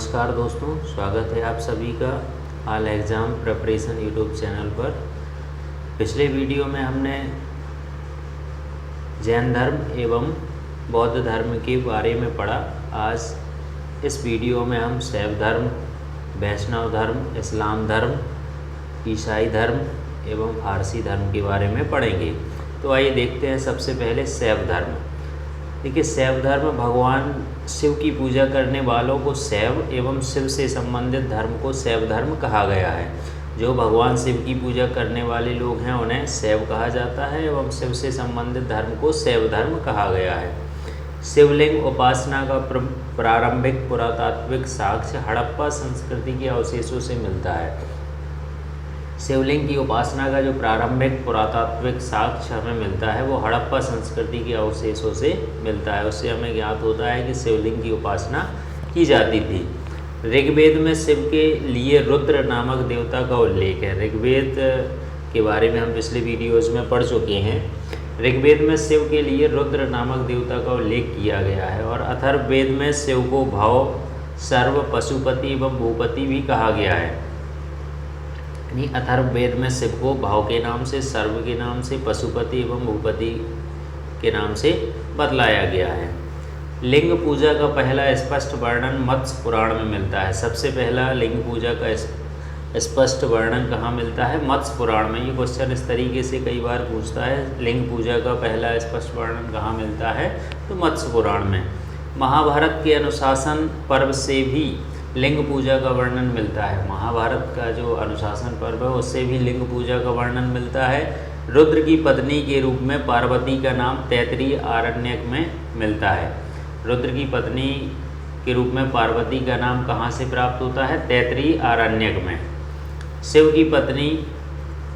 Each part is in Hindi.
नमस्कार दोस्तों, स्वागत है आप सभी का all exam preparation YouTube channel पर। पिछले वीडियो में हमने जैन धर्म एवं बौद्ध धर्म के बारे में पढ़ा। आज इस वीडियो में हम शैव धर्म, वैष्णव धर्म, इस्लाम धर्म, ईसाई धर्म एवं फारसी धर्म के बारे में पढ़ेंगे। तो आइए देखते हैं सबसे पहले शैव धर्म। देखिए, शैव धर्म भगवान शिव की पूजा करने वालों को शैव एवं शिव से संबंधित धर्म को शैव धर्म कहा गया है। जो भगवान शिव की पूजा करने वाले लोग हैं उन्हें शैव कहा जाता है एवं शिव से संबंधित धर्म को शैव धर्म कहा गया है। शिवलिंग उपासना का प्रारंभिक पुरातात्विक साक्ष्य हड़प्पा संस्कृति के अवशेषों से मिलता है। शिवलिंग की उपासना का जो प्रारंभिक पुरातात्विक साक्ष्य हमें मिलता है वो हड़प्पा संस्कृति के अवशेषों से मिलता है। उससे हमें ज्ञात होता है कि शिवलिंग की उपासना की जाती थी। ऋग्वेद में शिव के लिए रुद्र नामक देवता का उल्लेख है। ऋग्वेद के बारे में हम पिछले वीडियोज़ में पढ़ चुके हैं। ऋग्वेद में शिव के लिए रुद्र नामक देवता का उल्लेख किया गया है और अथर्ववेद में शिव को भव, सर्व, पशुपति एवं भूपति भी कहा गया है। अथर्ववेद में शिव को भाव के नाम से, सर्व के नाम से, पशुपति एवं भूपति के नाम से बतलाया गया है। लिंग पूजा का पहला स्पष्ट वर्णन मत्स्य पुराण में मिलता है। सबसे पहला लिंग पूजा का स्पष्ट वर्णन कहाँ मिलता है? मत्स्य पुराण में। ये क्वेश्चन इस तरीके से कई बार पूछता है, लिंग पूजा का पहला स्पष्ट वर्णन कहाँ मिलता है? तो मत्स्य पुराण में। महाभारत के अनुशासन पर्व से भी लिंग पूजा का वर्णन मिलता है। महाभारत का जो अनुशासन पर्व है उससे भी लिंग पूजा का वर्णन मिलता है। रुद्र की पत्नी के रूप में पार्वती का नाम तैत्तिरीय आरण्यक में मिलता है। रुद्र की पत्नी के रूप में पार्वती का नाम कहाँ से प्राप्त होता है? तैत्तिरीय आरण्यक में। शिव की पत्नी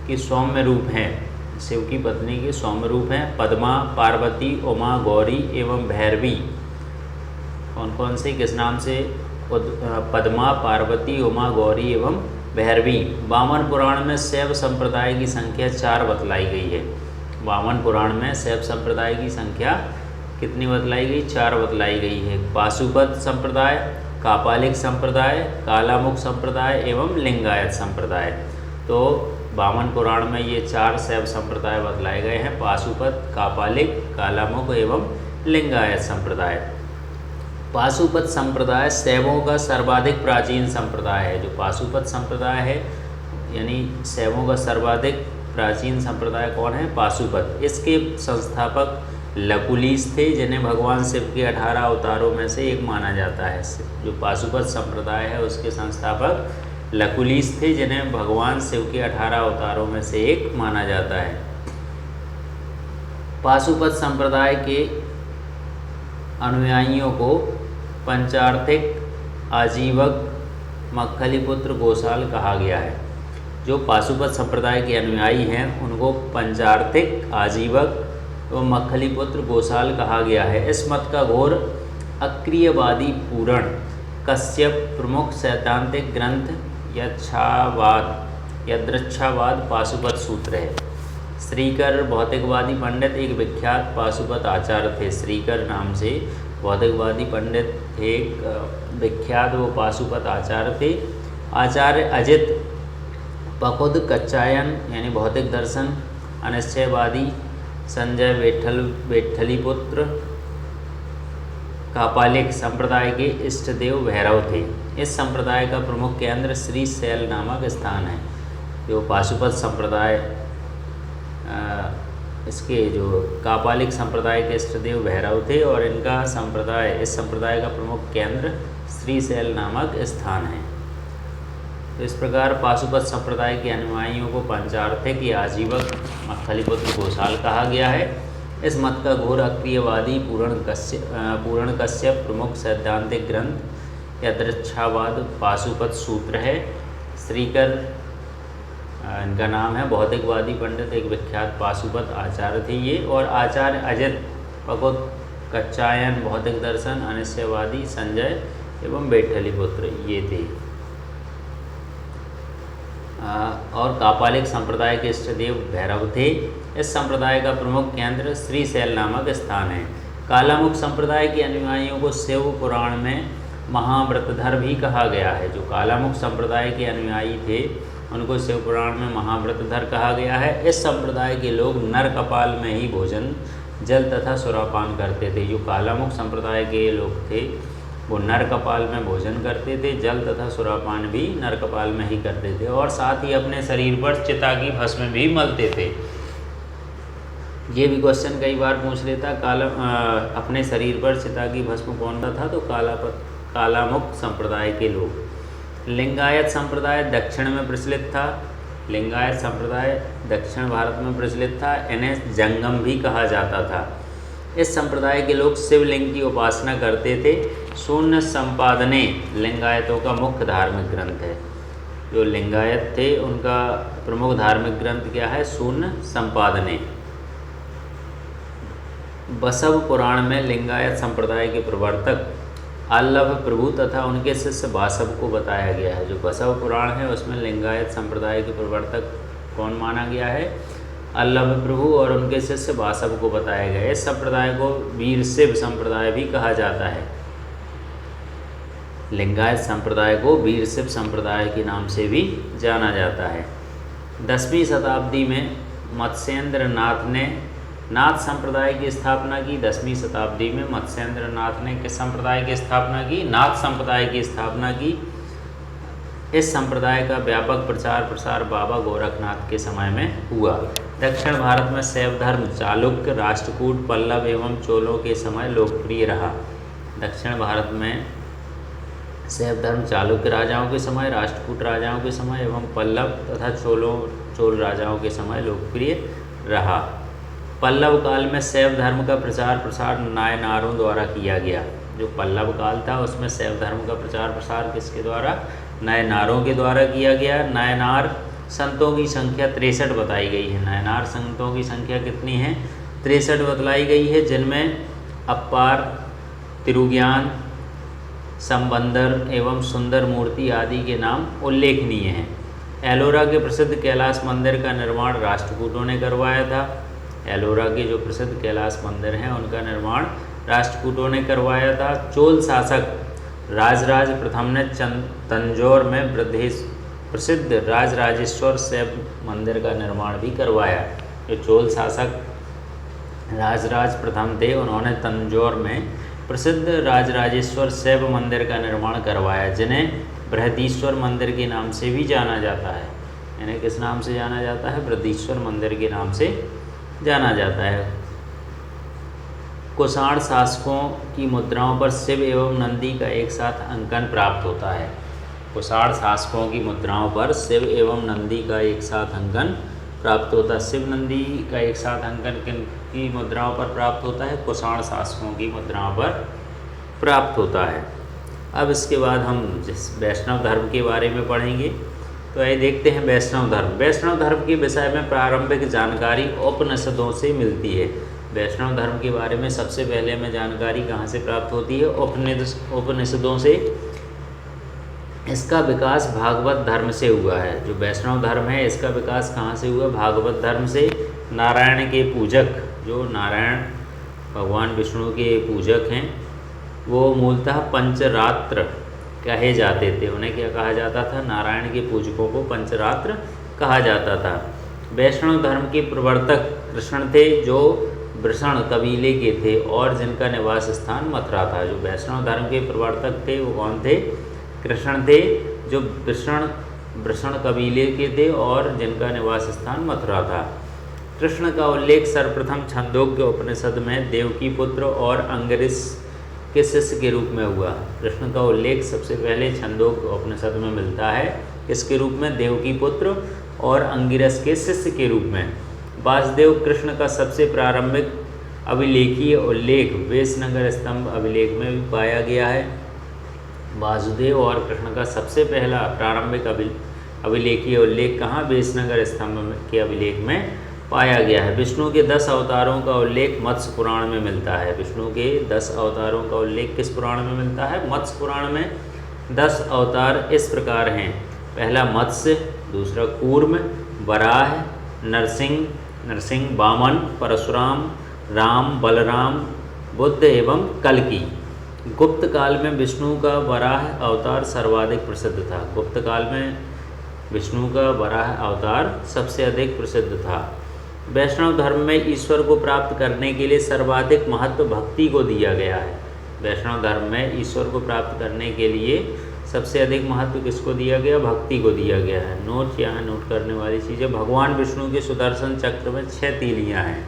के सौम्य रूप हैं। शिव की पत्नी के सौम्य रूप हैं पद्मा, पार्वती, उमा, गौरी एवं भैरवी। कौन कौन से किस नाम से? पद्मा, पार्वती, उमा, गौरी एवं भैरवी। वामन पुराण में शैव संप्रदाय की संख्या 4 बतलाई गई है। वामन पुराण में शैव संप्रदाय की संख्या कितनी बतलाई गई? 4 बतलाई गई है। पाशुपत संप्रदाय, कापालिक संप्रदाय, कालामुख संप्रदाय एवं लिंगायत संप्रदाय। तो वामन पुराण में ये 4 शैव संप्रदाय बतलाए गए हैं: पाशुपत, कापालिक, कालामुख एवं लिंगायत संप्रदाय। पाशुपत संप्रदाय शैवों का सर्वाधिक प्राचीन संप्रदाय है। जो पाशुपत संप्रदाय है यानी शैवों का सर्वाधिक प्राचीन संप्रदाय कौन है? पाशुपत। इसके संस्थापक लकुलिस थे, जिन्हें भगवान शिव के 18 अवतारों में से एक माना जाता है। जो पाशुपत संप्रदाय है उसके संस्थापक लकुलिस थे, जिन्हें भगवान शिव के 18 अवतारों में से एक माना जाता है। पाशुपत संप्रदाय के अनुयायियों को पंचार्थिक, आजीवक, मक्खलीपुत्र, गोसाल कहा गया है। जो पाशुपत संप्रदाय के अनुयायी हैं उनको पंचार्थिक, आजीवक एवं मक्खलीपुत्र, गोसाल कहा गया है। इस मत का घोर अक्रियवादी पूरण कश्यप प्रमुख सैद्धांतिक ग्रंथ यदृच्छावाद पाशुपत सूत्र है। श्रीकर भौतिकवादी पंडित एक विख्यात पाशुपत आचार्य थे। श्रीकर नाम से भौतिकवादी पंडित एक विख्यात वो पाशुपत आचार्य थे। आचार्य अजित पकुद कच्चायन यानी भौतिक दर्शन, अनिश्चयवादी संजय वेठलीपुत्र कापालिक संप्रदाय के इष्टदेव भैरव थे। इस संप्रदाय का प्रमुख केंद्र श्रीशैल नामक स्थान है। जो पाशुपत संप्रदाय इसके जो कापालिक संप्रदाय के इष्टदेव भैरव थे और इनका संप्रदाय, इस संप्रदाय का प्रमुख केंद्र श्रीशैल नामक स्थान है। तो इस प्रकार पाशुपत संप्रदाय के अनुयायियों को पंचार्थिक या आजीवक, मक्खलीपुत्र, गोसाल कहा गया है। इस मत का घोर अक्रियवादी पूरण कश्यप प्रमुख सैद्धांतिक ग्रंथ यदृच्छावाद पाशुपत सूत्र है। श्रीकर इनका नाम है। भौतिकवादी पंडित एक विख्यात पाशुपत आचार्य थे ये। और आचार्य अजित पकुद कच्चायन भौतिक दर्शन, अनिश्चयवादी संजय एवं वेठलीपुत्र ये थे। और कापालिक संप्रदाय के इष्टदेव भैरव थे। इस संप्रदाय का प्रमुख केंद्र श्रीशैल नामक स्थान है। कालामुख संप्रदाय के अनुयायियों को शिव पुराण में महाव्रतधर भी कहा गया है। जो कालामुख संप्रदाय के अनुयायी थे उनको शिव पुराण में महाव्रतधर कहा गया है। इस संप्रदाय के लोग नर कपाल में ही भोजन, जल तथा सुरापान करते थे। जो कालामुख संप्रदाय के लोग थे वो नर कपाल में भोजन करते थे, जल तथा सुरापान भी नर कपाल में ही करते थे, और साथ ही अपने शरीर पर चिता की भस्म भी मलते थे। ये भी क्वेश्चन कई बार पूछ लेता, अपने शरीर पर चिता की भस्म कौन सा था, तो कालामुख संप्रदाय के लोग। लिंगायत संप्रदाय दक्षिण में प्रचलित था। लिंगायत संप्रदाय दक्षिण भारत में प्रचलित था। इन्हें जंगम भी कहा जाता था। इस संप्रदाय के लोग शिवलिंग की उपासना करते थे। शून्य संपादने लिंगायतों का मुख्य धार्मिक ग्रंथ है। जो लिंगायत थे उनका प्रमुख धार्मिक ग्रंथ क्या है, शून्य संपादने। बसव पुराण में लिंगायत संप्रदाय के प्रवर्तक अल्लभ प्रभु तथा उनके शिष्य बासव को बताया गया है। जो बसव पुराण है उसमें लिंगायत संप्रदाय के प्रवर्तक कौन माना गया है, अल्लभ प्रभु, और उनके शिष्य बासव को बताया गया है। इस संप्रदाय को वीर शिव संप्रदाय भी कहा जाता है। लिंगायत संप्रदाय को वीर शिव संप्रदाय के नाम से भी जाना जाता है। 10वीं शताब्दी में मत्स्येंद्र नाथ ने नाथ संप्रदाय की स्थापना की। 10वीं शताब्दी में मत्स्येंद्र नाथ ने किस संप्रदाय की स्थापना की, नाथ संप्रदाय की स्थापना की। इस संप्रदाय का व्यापक प्रचार प्रसार बाबा गोरखनाथ के समय में हुआ। दक्षिण भारत में शैव धर्म चालुक्य, राष्ट्रकूट, पल्लव एवं चोलों के समय लोकप्रिय रहा। दक्षिण भारत में शैव धर्म चालुक्य राजाओं के समय, राष्ट्रकूट राजाओं के समय एवं पल्लव तथा चोल राजाओं के समय लोकप्रिय रहा। पल्लव काल में शैव धर्म का प्रचार प्रसार नायनारों द्वारा किया गया। जो पल्लव काल था उसमें शैव धर्म का प्रचार प्रसार किसके द्वारा, नायनारों के द्वारा किया गया। नायनार संतों की संख्या 63 बताई गई है। नायनार संतों की संख्या कितनी है, 63 बतलाई गई है, जिनमें अप्पार, तिरुज्ञान, संबंदर एवं सुंदर मूर्ति आदि के नाम उल्लेखनीय हैं। एलोरा के प्रसिद्ध कैलाश मंदिर का निर्माण राष्ट्रकूटों ने करवाया था। एलोरा के जो प्रसिद्ध कैलाश मंदिर हैं उनका निर्माण राष्ट्रकूटों ने करवाया था। चोल शासक राजराज प्रथम ने तंजौर में प्रसिद्ध राजराजेश्वर शैव मंदिर का निर्माण भी करवाया। जो चोल शासक राजराज प्रथम थे उन्होंने तंजौर में प्रसिद्ध राजराजेश्वर शैव मंदिर का निर्माण करवाया, जिन्हें बृहदीश्वर मंदिर के नाम से भी जाना जाता है। इन्हें किस नाम से जाना जाता है, बृहदीश्वर मंदिर के नाम से जाना जाता है। कुषाण शासकों की मुद्राओं पर शिव एवं नंदी का एक साथ अंकन प्राप्त होता है। कुषाण शासकों की मुद्राओं पर शिव एवं नंदी का एक साथ अंकन प्राप्त होता है। शिव नंदी का एक साथ अंकन किन की मुद्राओं पर प्राप्त होता है, कुषाण शासकों की मुद्राओं पर प्राप्त होता है। अब इसके बाद हम जिस वैष्णव धर्म के बारे में पढ़ेंगे, तो आइए देखते हैं वैष्णव धर्म। वैष्णव धर्म के विषय में प्रारंभिक जानकारी उपनिषदों से मिलती है। वैष्णव धर्म के बारे में सबसे पहले हमें जानकारी कहाँ से प्राप्त होती है, उपनिषदों से। इसका विकास भागवत धर्म से हुआ है। जो वैष्णव धर्म है इसका विकास कहाँ से हुआ, भागवत धर्म से। नारायण के पूजक, जो नारायण भगवान विष्णु के पूजक हैं, वो मूलतः पंचरात्र कहे जाते थे। उन्हें क्या कहा जाता था, नारायण के पूजकों को पंचरात्र कहा जाता था। वैष्णव धर्म के प्रवर्तक कृष्ण थे, जो वृषण कबीले के थे और जिनका निवास स्थान मथुरा था। जो वैष्णव धर्म के प्रवर्तक थे वो कौन थे, कृष्ण थे, जो वृषण कबीले के थे और जिनका निवास स्थान मथुरा था। कृष्ण का उल्लेख सर्वप्रथम छंदोग्य उपनिषद में देवकी पुत्र और अंगिरस के शिष्य के रूप में हुआ। कृष्ण का उल्लेख सबसे पहले छंदोग्य उपनिषद में मिलता है, इसके रूप में देवकी पुत्र और अंगिरस के शिष्य के रूप में। वासुदेव कृष्ण का सबसे प्रारंभिक अभिलेखीय उल्लेख वेशनगर स्तंभ अभिलेख में भी पाया गया है। वासुदेव और कृष्ण का सबसे पहला प्रारंभिक अभिलेखीय उल्लेख कहाँ, वेशनगर स्तंभ के अभिलेख में पाया गया है। विष्णु के 10 अवतारों का उल्लेख मत्स्य पुराण में मिलता है। विष्णु के 10 अवतारों का उल्लेख किस पुराण में मिलता है, मत्स्य पुराण में। 10 अवतार इस प्रकार हैं, पहला मत्स्य, दूसरा कूर्म, वराह, नरसिंह, वामन, परशुराम, राम, बलराम, बुद्ध एवं कल्कि। गुप्त काल में विष्णु का वराह अवतार सर्वाधिक प्रसिद्ध था। गुप्त काल में विष्णु का वराह अवतार सबसे अधिक प्रसिद्ध था। वैष्णव धर्म में ईश्वर को प्राप्त करने के लिए सर्वाधिक महत्व भक्ति को दिया गया है। वैष्णव धर्म में ईश्वर को प्राप्त करने के लिए सबसे अधिक महत्व किसको दिया गया? भक्ति को दिया गया है। नोट यहाँ नोट करने वाली चीज़ें, भगवान विष्णु के सुदर्शन चक्र में 6 तीलियाँ हैं।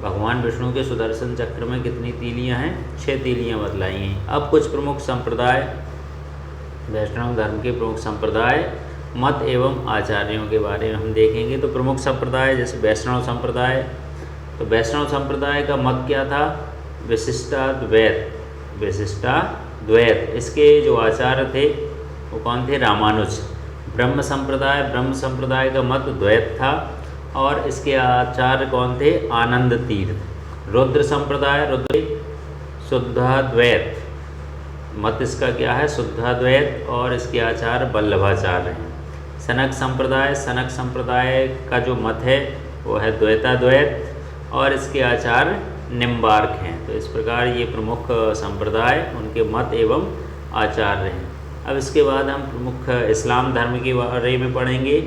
भगवान विष्णु के सुदर्शन चक्र में कितनी तीलियाँ हैं? 6 तीलियाँ बतलाई हैं। अब कुछ प्रमुख संप्रदाय, वैष्णव धर्म के प्रमुख संप्रदाय, मत एवं आचार्यों के बारे में हम देखेंगे। तो प्रमुख संप्रदाय जैसे वैष्णव संप्रदाय, तो वैष्णव संप्रदाय का मत क्या था? विशिष्टाद्वैत। विशिष्टाद्वैत, इसके जो आचार्य थे वो कौन थे? रामानुज। ब्रह्म संप्रदाय का मत द्वैत था और इसके आचार्य कौन थे? आनंद तीर्थ। रुद्र संप्रदाय, रुद्र शुद्धाद्वैत, मत इसका क्या है? शुद्धाद्वैत और इसके आचार्य वल्लभाचार्य हैं। सनक संप्रदाय का जो मत है वो है द्वैताद्वैत और इसके आचार्य निम्बार्क हैं। तो इस प्रकार ये प्रमुख संप्रदाय, उनके मत एवं आचार्य हैं। अब इसके बाद हम प्रमुख इस्लाम धर्म के बारे में पढ़ेंगे।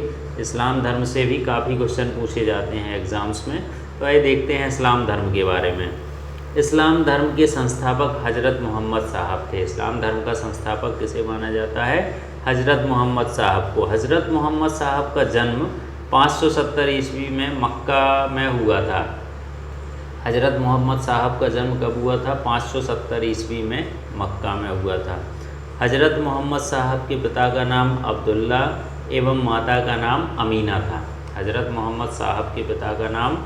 इस्लाम धर्म से भी काफ़ी क्वेश्चन पूछे जाते हैं एग्ज़ाम्स में। तो आइए देखते हैं इस्लाम धर्म के बारे में। इस्लाम धर्म के संस्थापक हज़रत मोहम्मद साहब थे। इस्लाम धर्म का संस्थापक किसे माना जाता है? हज़रत मोहम्मद साहब को। हज़रत मोहम्मद साहब का जन्म 570 ईस्वी में मक्का में हुआ था। हज़रत मोहम्मद साहब का जन्म कब हुआ था? 570 ईस्वी में मक्का में हुआ था। हज़रत मोहम्मद साहब के पिता का नाम अब्दुल्ला एवं माता का नाम अमीना था। हज़रत मोहम्मद साहब के पिता का नाम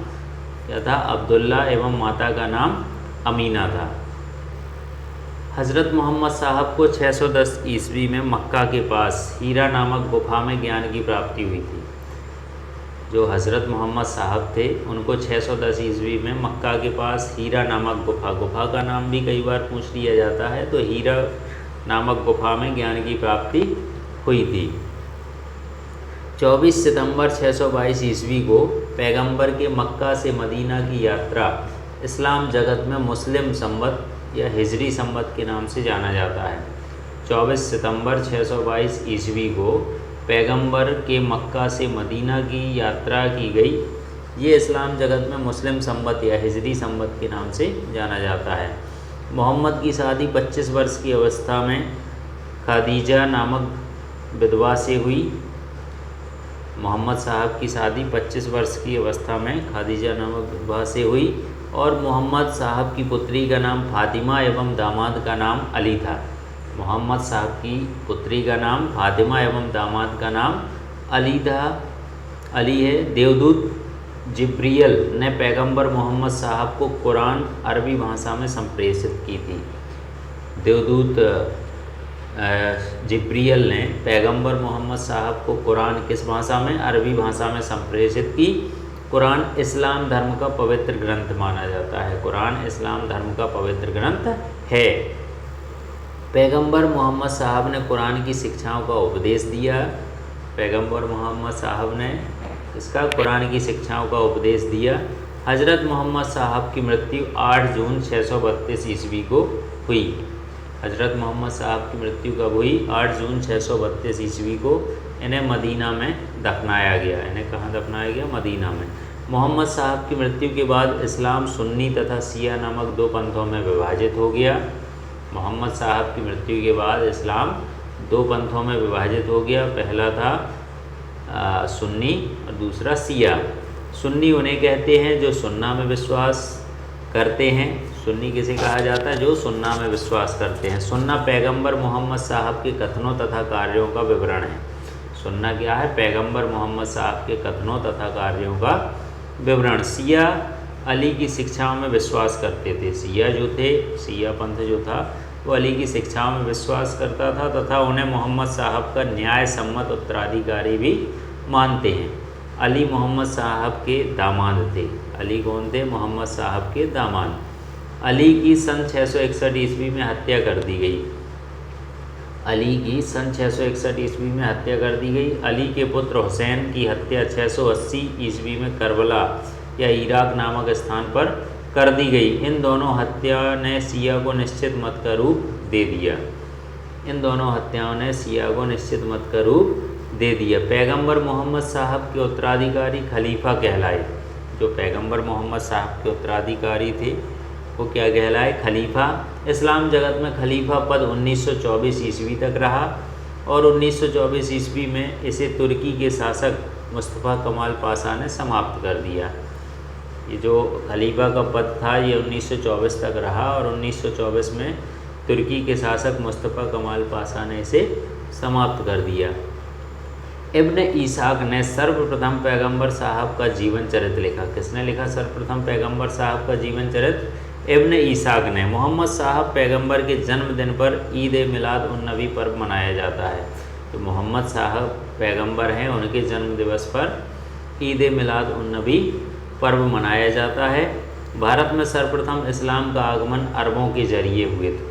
क्या था? अब्दुल्ला एवं माता का नाम अमीना था। हज़रत मोहम्मद साहब को 610 ईस्वी में मक्का के पास हीरा नामक गुफा में ज्ञान की प्राप्ति हुई थी। जो हज़रत मोहम्मद साहब थे उनको 610 ईस्वी में मक्का के पास हीरा नामक गुफा का नाम भी कई बार पूछ लिया जाता है, तो हीरा नामक गुफा में ज्ञान की प्राप्ति हुई थी। 24 सितंबर 622 ईस्वी को पैगंबर के मक्का से मदीना की यात्रा इस्लाम जगत में मुस्लिम संवत या हिजरी संवत के नाम से जाना जाता है। 24 सितंबर 622 ईस्वी को पैगंबर के मक्का से मदीना की यात्रा की गई। ये इस्लाम जगत में मुस्लिम संवत या हिजरी संवत के नाम से जाना जाता है। मोहम्मद की शादी 25 वर्ष की अवस्था में खादीजा नामक विधवा से हुई। मोहम्मद साहब की शादी 25 वर्ष की अवस्था में खादीजा नामक विधवा से हुई और मोहम्मद साहब की पुत्री का नाम फातिमा एवं दामाद का नाम अली था। मोहम्मद साहब की पुत्री का नाम फातिमा एवं दामाद का नाम अली था। अली है। देवदूत जिब्रियल ने पैगंबर मोहम्मद साहब को कुरान अरबी भाषा में संप्रेषित की थी। देवदूत जिब्रियल ने पैगंबर मोहम्मद साहब को कुरान किस भाषा में? अरबी भाषा में संप्रेषित की। कुरान इस्लाम धर्म का पवित्र ग्रंथ माना जाता है। कुरान इस्लाम धर्म का पवित्र ग्रंथ है। पैगंबर मोहम्मद साहब ने कुरान की शिक्षाओं का उपदेश दिया। पैगंबर मोहम्मद साहब ने इसका कुरान की शिक्षाओं का उपदेश दिया। हज़रत मोहम्मद साहब की मृत्यु 8 जून 632 ईस्वी को हुई। हज़रत मोहम्मद साहब की मृत्यु कब हुई? 8 जून 632 ईस्वी को। इन्हें मदीना में दफनाया गया। इन्हें कहाँ दफनाया गया? मदीना में। मोहम्मद साहब की मृत्यु के बाद इस्लाम सुन्नी तथा शिया नामक 2 पंथों में विभाजित हो गया। मोहम्मद साहब की मृत्यु के बाद इस्लाम 2 पंथों में विभाजित हो गया। पहला था सुन्नी और दूसरा शिया। सुन्नी उन्हें कहते हैं जो सुन्ना में विश्वास करते हैं। सुन्नी किसे कहा जाता है? जो सुन्ना में विश्वास करते हैं। सुन्ना पैगंबर मोहम्मद साहब के कथनों तथा कार्यों का विवरण है। सुन्ना क्या है? पैगंबर मोहम्मद साहब के कथनों तथा कार्यों का विवरण। शिया अली की शिक्षाओं में विश्वास करते थे। शिया जो थे, शिया पंथ जो था वो अली की शिक्षाओं में विश्वास करता था तथा उन्हें मोहम्मद साहब का न्याय सम्मत उत्तराधिकारी भी मानते हैं। अली मोहम्मद साहब के दामाद थे। अली कौन थे? मोहम्मद साहब के दामाद। अली की सन 661 ईस्वी में हत्या कर दी गई। अली की सन 661 ईस्वी में हत्या कर दी गई। अली के पुत्र हुसैन की हत्या 680 ईस्वी में करबला या इराक नामक स्थान पर कर दी गई। इन दोनों हत्या ने शिया को निश्चित मत का रूप दे दिया। इन दोनों हत्याओं ने शिया को निश्चित मत का रूप दे दिया। पैगंबर मोहम्मद साहब के उत्तराधिकारी खलीफा कहलाए। जो पैगंबर मोहम्मद साहब के उत्तराधिकारी थे वो क्या कहलाए? खलीफा। इस्लाम जगत में खलीफा पद 1924 ईस्वी तक रहा और 1924 ईस्वी में इसे तुर्की के शासक मुस्तफ़ा कमाल पाशा ने समाप्त कर दिया। ये जो खलीफा का पद था ये 1924 तक रहा और 1924 में तुर्की के शासक मुस्तफ़ा कमाल पाशा ने इसे समाप्त कर दिया। इब्न ईसाक ने सर्वप्रथम पैगंबर साहब का जीवन चरित्र लिखा। किसने लिखा सर्वप्रथम पैगंबर साहब का जीवन चरित्र? इब्न ईसाक ने। मोहम्मद साहब पैगंबर के जन्मदिन पर ईद मिलाद उन नबी पर्व मनाया जाता है। तो मोहम्मद साहब पैगंबर हैं, उनके जन्म दिवस पर ईद मिलाद उन नबी पर्व मनाया जाता है। भारत में सर्वप्रथम इस्लाम का आगमन अरबों के जरिए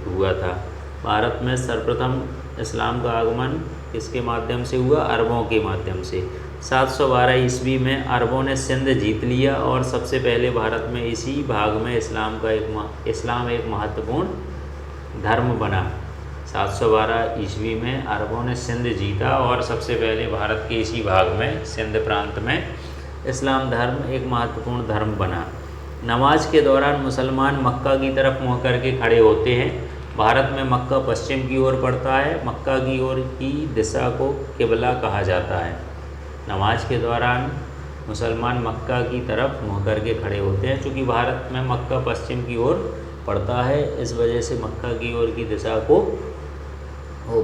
हुआ था। भारत में सर्वप्रथम इस्लाम का आगमन किसके माध्यम से हुआ? अरबों के माध्यम से। 712 ईस्वी में अरबों ने सिंध जीत लिया और सबसे पहले भारत में इसी भाग में इस्लाम एक महत्वपूर्ण धर्म बना। 712 ईस्वी में अरबों ने सिंध जीता और सबसे पहले भारत के इसी भाग में सिंध प्रांत में इस्लाम धर्म एक महत्वपूर्ण धर्म बना। नमाज के दौरान मुसलमान मक्का की तरफ मुँह करके खड़े होते हैं। भारत में मक्का पश्चिम की ओर पड़ता है। मक्का की ओर की दिशा को किबला कहा जाता है। नमाज के दौरान मुसलमान मक्का की तरफ मुँह करके खड़े होते हैं। चूँकि भारत में मक्का पश्चिम की ओर पड़ता है इस वजह से मक्का की ओर की दिशा को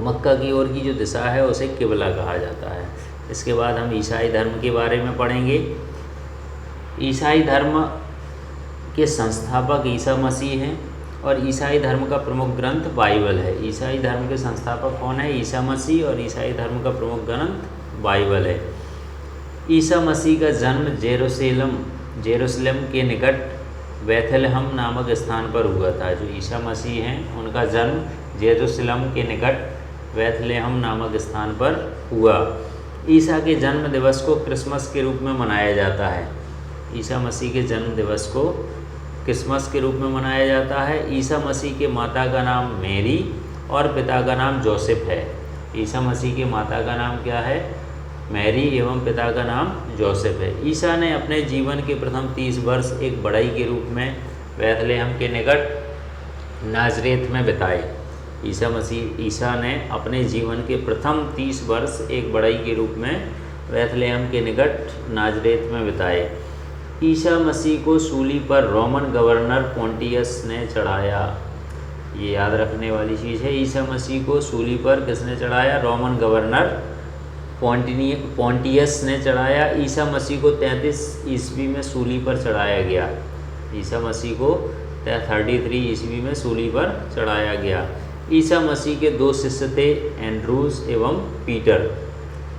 मक्का की ओर की जो दिशा है उसे किबला कहा जाता है। इसके बाद हम ईसाई धर्म के बारे में पढ़ेंगे। ईसाई धर्म के संस्थापक ईसा मसीह हैं और ईसाई धर्म का प्रमुख ग्रंथ बाइबल है। ईसाई धर्म के संस्थापक कौन है? ईसा मसीह। और ईसाई धर्म का प्रमुख ग्रंथ बाइबल है। ईसा मसीह का जन्म जेरूसलम के निकट बैथलहम नामक स्थान पर हुआ था। जो ईसा मसीह हैं उनका जन्म जेरूसलम के निकट बैथलहम नामक स्थान पर हुआ। ईसा के जन्म दिवस को क्रिसमस के रूप में मनाया जाता है। ईसा मसीह के जन्म दिवस को क्रिसमस के रूप में मनाया जाता है। ईसा मसीह के माता का नाम मैरी और पिता का नाम जोसेफ है। ईसा मसीह के माता का नाम क्या है? मैरी एवं पिता का नाम जोसेफ है। ईसा ने अपने जीवन के प्रथम 30 वर्ष एक बढ़ई के रूप में बैथलहम के निकट नाजरेत में बिताए। ईसा ने अपने जीवन के प्रथम 30 वर्ष एक बढ़ई के रूप में बैथलहम के निकट नाजरेत में बिताए। ईसा मसीह को सूली पर रोमन गवर्नर पोंटियस ने चढ़ाया। ये याद रखने वाली चीज़ है। ईसा मसीह को सूली पर किसने चढ़ाया? रोमन गवर्नर पोंटियस ने चढ़ाया। ईसा मसीह को 33 ईस्वी में सूली पर चढ़ाया गया। ईसा मसीह को 33 ईस्वी में सूली पर चढ़ाया गया। ईसा मसीह के 2 शिष्य थे, एंड्रूस एवं पीटर।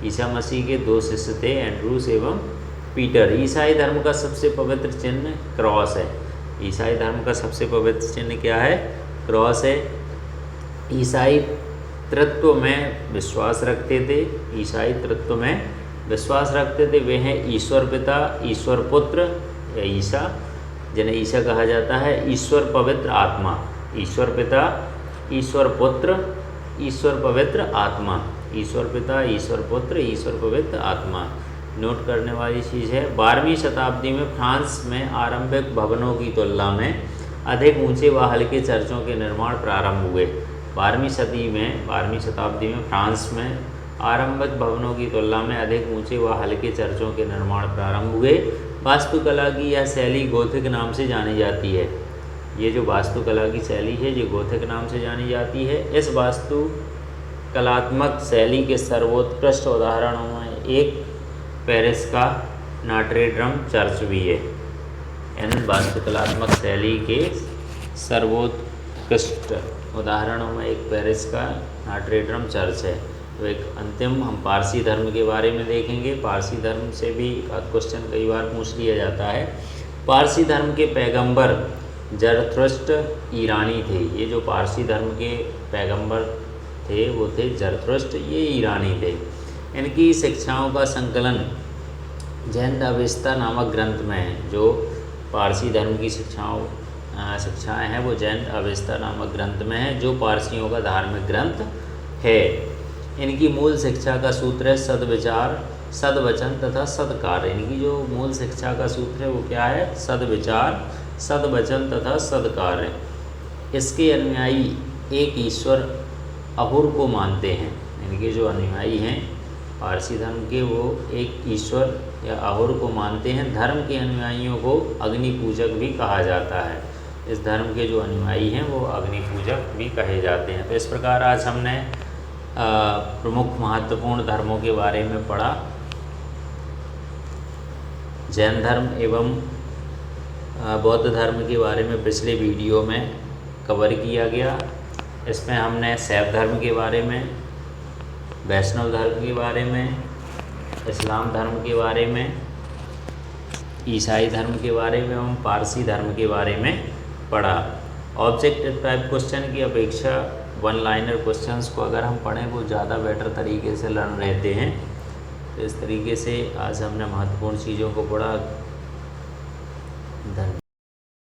ईसा मसीह के 2 शिष्य थे, एंड्रूस एवं पीटर। ईसाई धर्म का सबसे पवित्र चिन्ह क्रॉस है। ईसाई धर्म का सबसे पवित्र चिन्ह क्या है? क्रॉस है। ईसाई तृत्व में विश्वास रखते थे। ईसाई तृत्व में विश्वास रखते थे। वे हैं ईश्वर पिता, ईश्वर पुत्र या ईसा, जिन्हें ईसा कहा जाता है, ईश्वर पवित्र आत्मा। ईश्वर पिता, ईश्वर पुत्र, ईश्वर पवित्र आत्मा। ईश्वर पिता, ईश्वर पुत्र, ईश्वर पवित्र आत्मा। नोट करने वाली चीज़ है, 12वीं शताब्दी में फ्रांस में आरंभिक भवनों की तुलना में अधिक ऊंचे व हल्के चर्चों के निर्माण प्रारंभ हुए। 12वीं शताब्दी में फ्रांस में आरंभिक भवनों की तुलना में अधिक ऊंचे व हल्के चर्चों के निर्माण प्रारंभ हुए। वास्तुकला की यह शैली गोथिक नाम से जानी जाती है। ये जो वास्तुकला की शैली है ये गोथिक नाम से जानी जाती है। इस वास्तुकलात्मक शैली के सर्वोत्कृष्ट उदाहरणों में एक पेरिस का नॉट्रे-डेम चर्च भी है। इन वास्तुकलात्मक शैली के सर्वोत्कृष्ट उदाहरणों में एक पेरिस का नॉट्रे-डेम चर्च है। तो एक अंतिम हम पारसी धर्म के बारे में देखेंगे। पारसी धर्म से भी क्वेश्चन कई बार पूछ लिया जाता है। पारसी धर्म के पैगंबर जरथुस्त्र ईरानी थे। ये जो पारसी धर्म के पैगंबर थे वो थे जरथुस्त्र, ये ईरानी थे। इनकी शिक्षाओं का संकलन जैन अवेस्ता नामक ग्रंथ में है। जो पारसी धर्म की शिक्षाएं हैं वो जैन अवेस्ता नामक ग्रंथ में है, जो पारसियों का धार्मिक ग्रंथ है। इनकी मूल शिक्षा का सूत्र है सद्विचार, सद्वचन तथा सत्कार्य। इनकी जो मूल शिक्षा का सूत्र है वो क्या है? सद्विचार, सद्वचन तथा सत्कार्य। इसके अनुयायी एक ईश्वर अहुर को मानते हैं। इनके जो अनुयायी हैं पारसी धर्म के वो एक ईश्वर या अहुर को मानते हैं। धर्म के अनुयायियों को अग्नि पूजक भी कहा जाता है। इस धर्म के जो अनुयायी हैं वो अग्नि पूजक भी कहे जाते हैं। तो इस प्रकार आज हमने प्रमुख महत्वपूर्ण धर्मों के बारे में पढ़ा। जैन धर्म एवं बौद्ध धर्म के बारे में पिछले वीडियो में कवर किया गया। इसमें हमने शैव धर्म के बारे में, वैष्णव धर्म के बारे में, इस्लाम धर्म के बारे में, ईसाई धर्म के बारे में एवं पारसी धर्म के बारे में पढ़ा। ऑब्जेक्टिव टाइप क्वेश्चन की अपेक्षा वन लाइनर क्वेश्चंस को अगर हम पढ़ें वो ज़्यादा बेटर तरीके से लर्न रहते हैं। तो इस तरीके से आज हमने महत्वपूर्ण चीज़ों को पढ़ा। धन्यवाद।